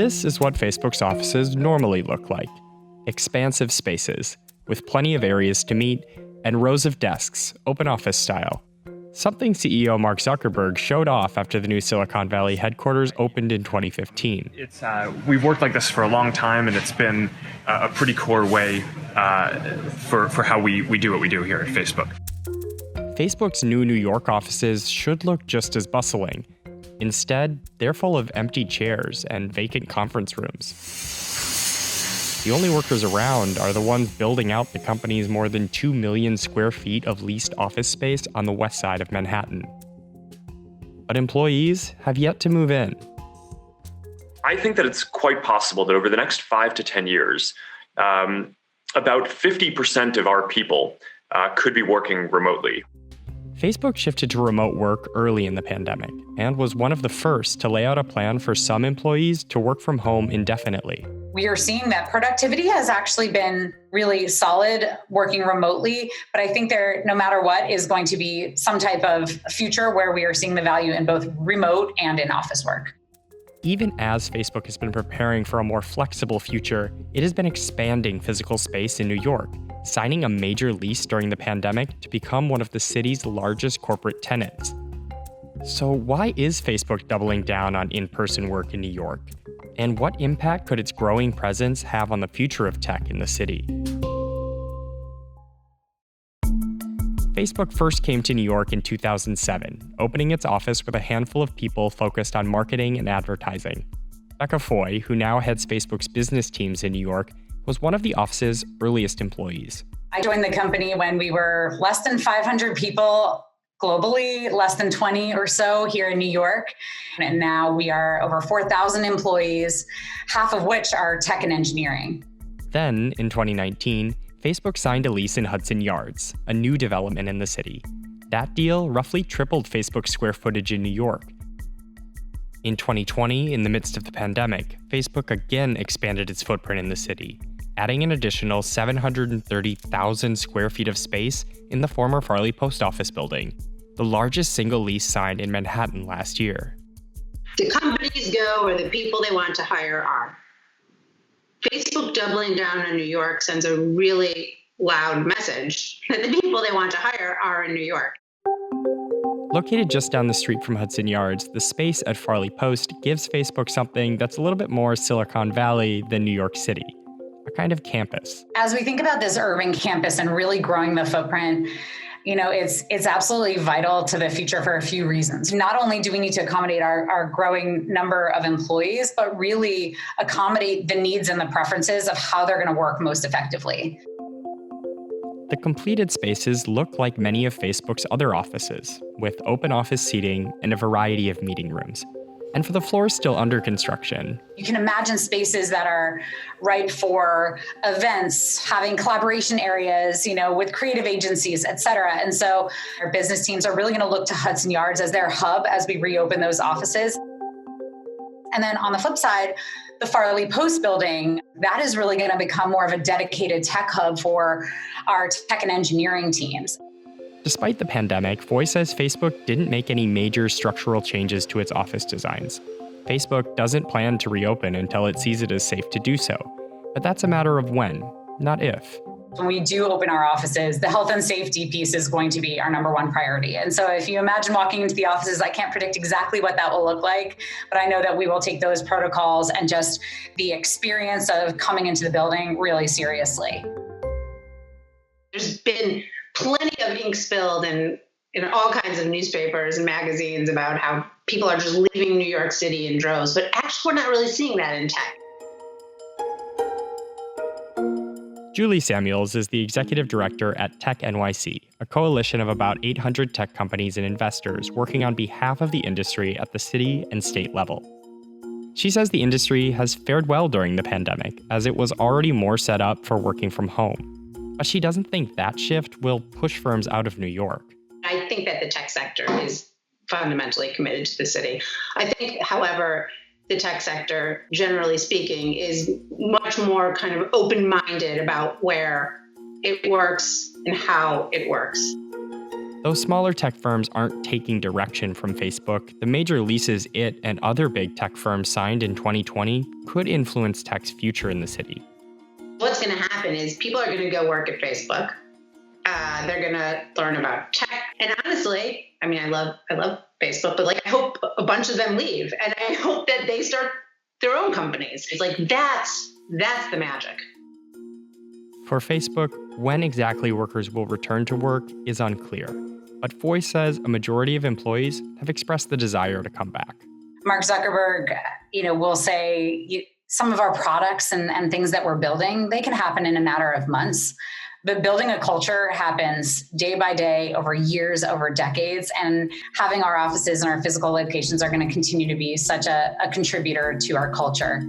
This is what Facebook's offices normally look like. Expansive spaces, with plenty of areas to meet, and rows of desks, open office style. Something CEO Mark Zuckerberg showed off after the new Silicon Valley headquarters opened in 2015. We've worked like this for a long time, and it's been a pretty core way for how we do what we do here at Facebook. Facebook's new New York offices should look just as bustling. Instead, they're full of empty chairs and vacant conference rooms. The only workers around are the ones building out the company's more than 2 million square feet of leased office space on the west side of Manhattan. But employees have yet to move in. I think that it's quite possible that over the next 5 to 10 years, about 50% of our people could be working remotely. Facebook shifted to remote work early in the pandemic and was one of the first to lay out a plan for some employees to work from home indefinitely. We are seeing that productivity has actually been really solid working remotely, but I think there, no matter what, is going to be some type of future where we are seeing the value in both remote and in office work. Even as Facebook has been preparing for a more flexible future, it has been expanding physical space in New York, signing a major lease during the pandemic to become one of the city's largest corporate tenants. So why is Facebook doubling down on in-person work in New York? And what impact could its growing presence have on the future of tech in the city? Facebook first came to New York in 2007, opening its office with a handful of people focused on marketing and advertising. Becca Foy, who now heads Facebook's business teams in New York, was one of the office's earliest employees. I joined the company when we were less than 500 people globally, less than 20 or so here in New York. And now we are over 4,000 employees, half of which are tech and engineering. Then, in 2019, Facebook signed a lease in Hudson Yards, a new development in the city. That deal roughly tripled Facebook's square footage in New York. In 2020, in the midst of the pandemic, Facebook again expanded its footprint in the city, adding an additional 730,000 square feet of space in the former Farley Post Office building, the largest single lease signed in Manhattan last year. The companies go where the people they want to hire are. Facebook doubling down on New York sends a really loud message that the people they want to hire are in New York. Located just down the street from Hudson Yards, the space at Farley Post gives Facebook something that's a little bit more Silicon Valley than New York City. A kind of campus. As we think about this urban campus and really growing the footprint, it's absolutely vital to the future for a few reasons. Not only do we need to accommodate our growing number of employees, but really accommodate the needs and the preferences of how they're going to work most effectively. The completed spaces look like many of Facebook's other offices, with open office seating and a variety of meeting rooms. And for the floors still under construction, you can imagine spaces that are right for events, having collaboration areas, with creative agencies, et cetera. And so our business teams are really going to look to Hudson Yards as their hub as we reopen those offices. And then on the flip side, the Farley Post building, that is really going to become more of a dedicated tech hub for our tech and engineering teams. Despite the pandemic, Foy says Facebook didn't make any major structural changes to its office designs. Facebook doesn't plan to reopen until it sees it as safe to do so. But that's a matter of when, not if. When we do open our offices, the health and safety piece is going to be our number one priority. And so if you imagine walking into the offices, I can't predict exactly what that will look like, but I know that we will take those protocols and just the experience of coming into the building really seriously. There's been plenty of ink spilled in all kinds of newspapers and magazines about how people are just leaving New York City in droves, but actually we're not really seeing that in tech. Julie Samuels is the executive director at Tech NYC, a coalition of about 800 tech companies and investors working on behalf of the industry at the city and state level. She says the industry has fared well during the pandemic, as it was already more set up for working from home. But she doesn't think that shift will push firms out of New York. I think that the tech sector is fundamentally committed to the city. I think, however, the tech sector, generally speaking, is much more kind of open-minded about where it works and how it works. Though smaller tech firms aren't taking direction from Facebook, the major leases it and other big tech firms signed in 2020 could influence tech's future in the city. What's going to happen is people are going to go work at Facebook. They're going to learn about tech. And honestly, I mean, I love Facebook, but I hope a bunch of them leave. And I hope that they start their own companies. It's that's the magic. For Facebook, when exactly workers will return to work is unclear. But Foy says a majority of employees have expressed the desire to come back. Mark Zuckerberg, will say some of our products and things that we're building, they can happen in a matter of months. But building a culture happens day by day, over years, over decades. And having our offices and our physical locations are going to continue to be such a contributor to our culture.